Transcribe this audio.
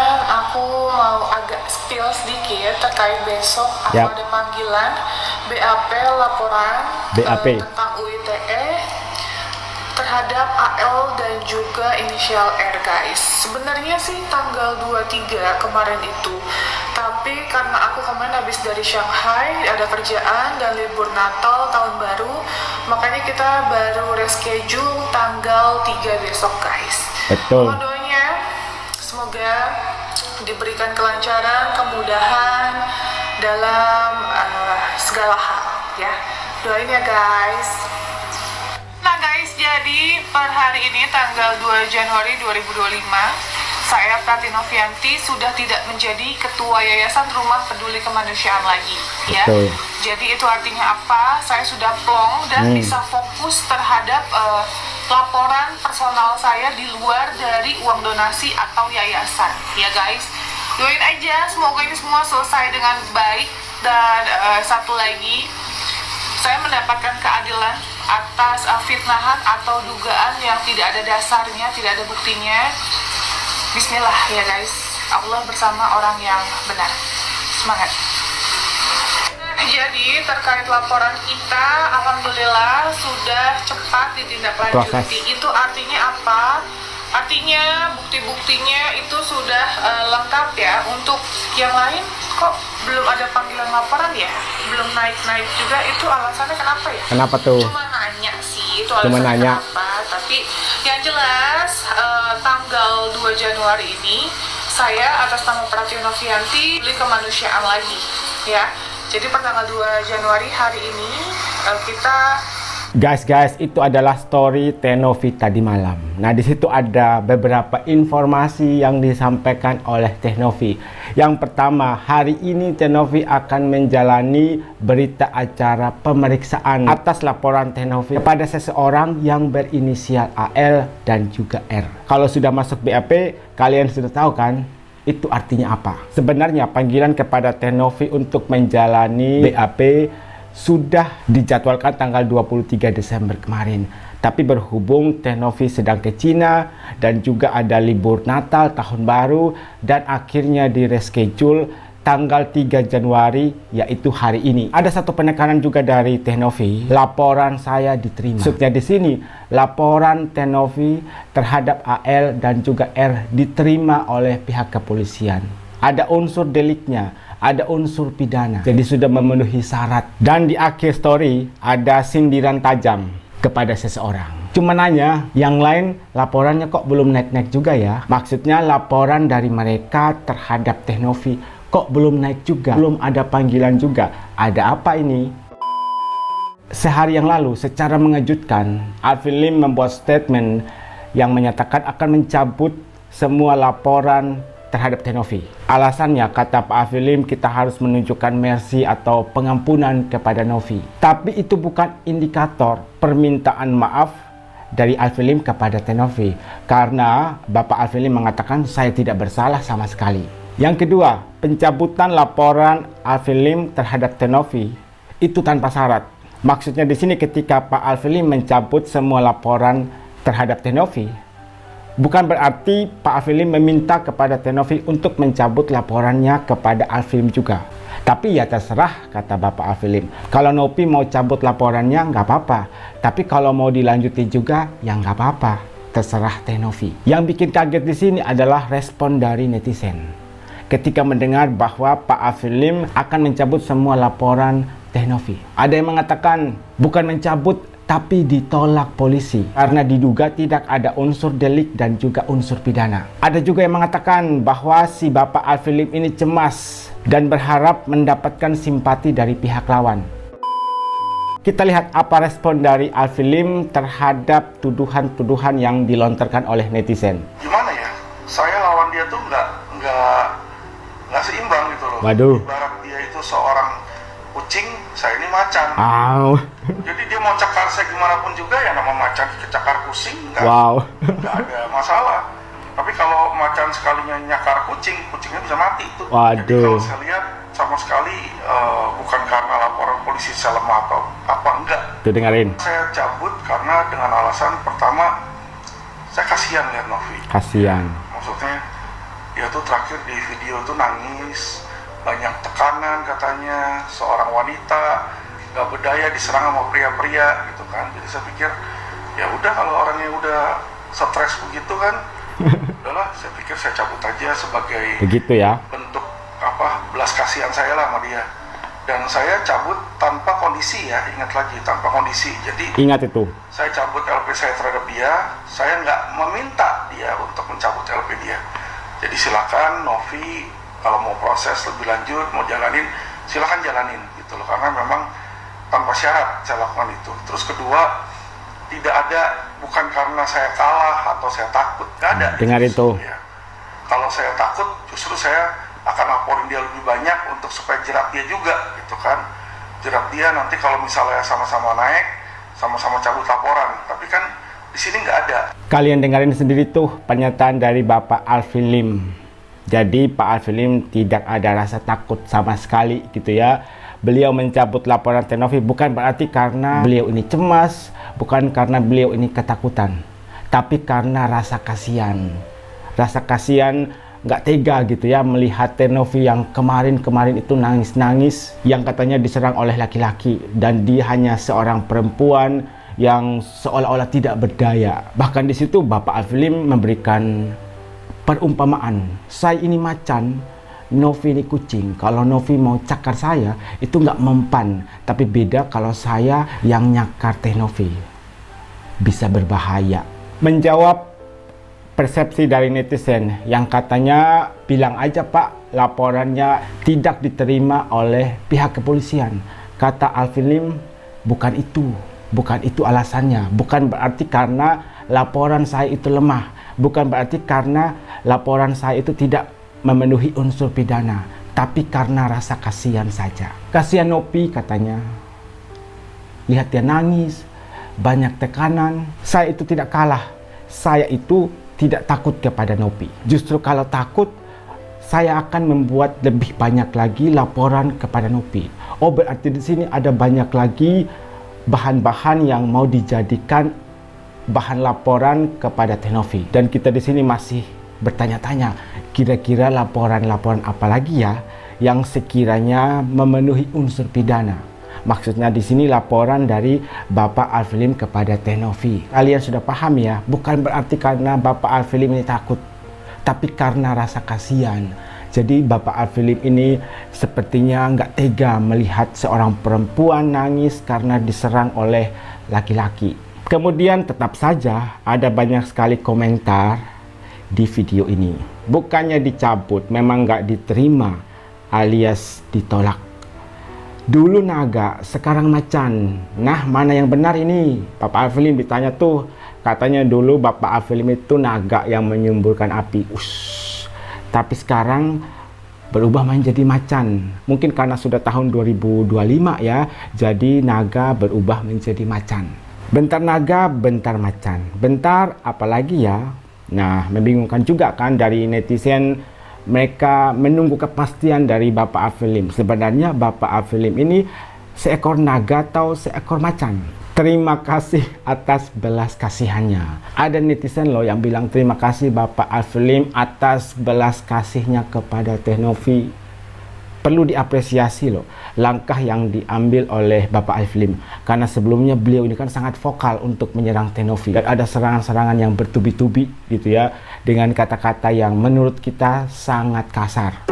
teman-teman, aku mau agak spill sedikit terkait besok aku ada panggilan BAP laporan tentang UITE terhadap AL dan juga inisial R, guys. Sebenarnya sih tanggal 23 kemarin itu, tapi karena aku kemarin habis dari Shanghai, ada kerjaan dan libur Natal tahun baru, makanya kita baru reschedule tanggal 3 besok, guys. Betul. Doanya semoga diberikan kelancaran, kemudahan dalam segala hal ya. Doain ya, guys. Nah guys, jadi per hari ini tanggal 2 Januari 2025, saya Prati Novianti sudah tidak menjadi ketua Yayasan Rumah Peduli Kemanusiaan lagi ya. Betul. Jadi itu artinya apa? Saya sudah plong dan bisa fokus terhadap laporan personal saya di luar dari uang donasi atau yayasan ya, guys. Doain aja semoga ini semua selesai dengan baik. Dan satu lagi, saya mendapatkan keadilan atas fitnahan atau dugaan yang tidak ada dasarnya, tidak ada buktinya. Bismillah ya, guys. Allah bersama orang yang benar. Semangat. Jadi terkait laporan kita, alhamdulillah sudah cepat ditindaklanjuti. Itu artinya apa? Artinya bukti-buktinya itu sudah lengkap ya. Untuk yang lain kok belum ada panggilan laporan ya? Belum naik-naik juga, itu alasannya kenapa ya? Kenapa tuh? Cuma nanya sih, itu alasannya kenapa. Tapi yang jelas tanggal 2 Januari ini saya atas nama Prati Novianti beli kemanusiaan lagi ya. Jadi per tanggal 2 Januari hari ini kita Guys, itu adalah story Teh Novi tadi malam. Nah, di situ ada beberapa informasi yang disampaikan oleh Teh Novi. Yang pertama, hari ini Teh Novi akan menjalani berita acara pemeriksaan atas laporan Teh Novi kepada seseorang yang berinisial AL dan juga R. Kalau sudah masuk BAP, kalian sudah tahu kan? Itu artinya apa? Sebenarnya panggilan kepada Teh Novi untuk menjalani BAP sudah dijadwalkan tanggal 23 Desember kemarin. Tapi berhubung Teh Novi sedang ke Cina dan juga ada libur Natal, Tahun Baru, dan akhirnya di reschedule tanggal 3 Januari, yaitu hari ini. Ada satu penekanan juga dari Teh Novi, laporan saya diterima. Maksudnya di sini, laporan Teh Novi terhadap AL dan juga R diterima oleh pihak kepolisian. Ada unsur deliknya, ada unsur pidana, jadi sudah memenuhi syarat. Dan di akhir story ada sindiran tajam kepada seseorang. Cuma nanya, yang lain laporannya kok belum naik-naik juga ya? Maksudnya laporan dari mereka terhadap Teh Novi kok belum naik juga, belum ada panggilan juga. Ada apa ini? Sehari yang lalu, secara mengejutkan, Alvin Lim membuat statement yang menyatakan akan mencabut semua laporan terhadap Teh Novi. Alasannya, kata Pak Alvin Lim, kita harus menunjukkan mercy atau pengampunan kepada Novi. Tapi itu bukan indikator permintaan maaf dari Alvin Lim kepada Teh Novi, karena Bapak Alvin Lim mengatakan saya tidak bersalah sama sekali. Yang kedua, pencabutan laporan Alvin Lim terhadap Teh Novi itu tanpa syarat. Maksudnya di sini ketika Pak Alvin Lim mencabut semua laporan terhadap Teh Novi, bukan berarti Pak Alvin Lim meminta kepada Teh Novi untuk mencabut laporannya kepada Alvin Lim juga. Tapi ya terserah, kata Bapak Alvin Lim. Kalau Novi mau cabut laporannya nggak apa-apa. Tapi kalau mau dilanjutin juga ya nggak apa-apa. Terserah Teh Novi. Yang bikin kaget di sini adalah respon dari netizen ketika mendengar bahwa Pak Alvin Lim akan mencabut semua laporan Teh Novi. Ada yang mengatakan bukan mencabut, tapi ditolak polisi karena diduga tidak ada unsur delik dan juga unsur pidana. Ada juga yang mengatakan bahwa si Bapak Alvin Lim ini cemas dan berharap mendapatkan simpati dari pihak lawan. Kita lihat apa respon dari Alvin Lim terhadap tuduhan-tuduhan yang dilontarkan oleh netizen. Gimana ya? Saya lawan dia tuh nggak seimbang gitu loh. Waduh. Ibarat dia itu seorang kucing, saya ini macan. Jadi dia mau cakar saya gimana pun juga ya, nama macan kecakar kucing nggak ada masalah. Tapi kalau macan sekalinya nyakar kucing, kucingnya bisa mati itu. Jadi kalau saya lihat sama sekali bukan karena laporan polisi saya lemah atau apa, enggak. Tuh dengerin. Saya cabut karena dengan alasan pertama, saya kasihan lihat Novi. Kasihan. Maksudnya Dia tuh terakhir di video tuh nangis, banyak tekanan katanya, seorang wanita gak berdaya diserang sama pria-pria gitu kan. Jadi saya pikir ya udah, kalau orangnya udah stres begitu kan, udahlah, saya pikir saya cabut aja sebagai begitu ya, bentuk belas kasihan saya lah sama dia. Dan saya cabut tanpa kondisi ya, ingat lagi, tanpa kondisi. Jadi ingat itu, saya cabut LP saya terhadap dia, saya nggak meminta dia untuk mencabut LP dia. Jadi silakan Novi, kalau mau proses lebih lanjut, mau jalanin, silakan jalanin gitu loh, karena memang tanpa syarat saya lakukan itu. Terus kedua, tidak ada, bukan karena saya kalah atau saya takut, nggak ada. Dengar itu. Ya. Kalau saya takut, justru saya akan laporin dia lebih banyak untuk supaya jerat dia juga gitu kan. Jerat dia nanti kalau misalnya sama-sama naik, sama-sama cabut laporan. Tapi kan di sini nggak ada. Kalian dengarin sendiri tuh pernyataan dari Bapak Alfi Lim. Jadi Pak Alfi Lim tidak ada rasa takut sama sekali gitu ya. Beliau mencabut laporan Teh Novi bukan berarti karena beliau ini cemas, bukan karena beliau ini ketakutan, tapi karena rasa kasihan. Rasa kasihan, nggak tega gitu ya melihat Teh Novi yang kemarin itu nangis-nangis, yang katanya diserang oleh laki-laki, dan dia hanya seorang perempuan yang seolah-olah tidak berdaya. Bahkan di situ Bapak Alfi Lim memberikan perumpamaan, saya ini macan, Novi ini kucing. Kalau Novi mau cakar saya itu nggak mempan, tapi beda kalau saya yang nyakar Teh Novi, bisa berbahaya. Menjawab persepsi dari netizen yang katanya, bilang aja Pak, laporannya tidak diterima oleh pihak kepolisian. Kata Alfi Lim, bukan itu alasannya. Bukan berarti karena laporan saya itu lemah, bukan berarti karena laporan saya itu tidak memenuhi unsur pidana, tapi karena rasa kasihan saja. Kasihan Novi katanya, lihat dia nangis, banyak tekanan. Saya itu tidak kalah, saya itu tidak takut kepada Novi. Justru kalau takut, saya akan membuat lebih banyak lagi laporan kepada Novi. Oh, berarti di sini ada banyak lagi bahan-bahan yang mau dijadikan bahan laporan kepada Teh Novi. Dan kita di sini masih bertanya-tanya, kira-kira laporan-laporan apa lagi ya yang sekiranya memenuhi unsur pidana. Maksudnya di sini laporan dari Bapak Alfi Lim kepada Teh Novi. Kalian sudah paham ya, bukan berarti karena Bapak Alfi Lim ini takut, tapi karena rasa kasihan. Jadi Bapak Alfi Lim ini sepertinya nggak tega melihat seorang perempuan nangis karena diserang oleh laki-laki. Kemudian tetap saja ada banyak sekali komentar di video ini. Bukannya dicabut, memang nggak diterima alias ditolak. Dulu naga, sekarang macan. Nah, mana yang benar ini? Bapak Alfi Lim ditanya tuh, katanya dulu Bapak Alfi Lim itu naga yang menyemburkan api. Tapi sekarang berubah menjadi macan. Mungkin karena sudah tahun 2025 ya, jadi naga berubah menjadi macan. Bentar naga, bentar macan. Bentar apalagi ya? Nah, membingungkan juga kan dari netizen. Mereka menunggu kepastian dari Bapak Alfi Lim. Sebenarnya Bapak Alfi Lim ini seekor naga atau seekor macan? Terima kasih atas belas kasihannya. Ada netizen loh yang bilang terima kasih Bapak Alfi Lim atas belas kasihnya kepada Teh Novi. Perlu diapresiasi loh langkah yang diambil oleh Bapak Alfi Lim, karena sebelumnya beliau ini kan sangat vokal untuk menyerang Teh Novi, dan ada serangan-serangan yang bertubi-tubi gitu ya, dengan kata-kata yang menurut kita sangat kasar.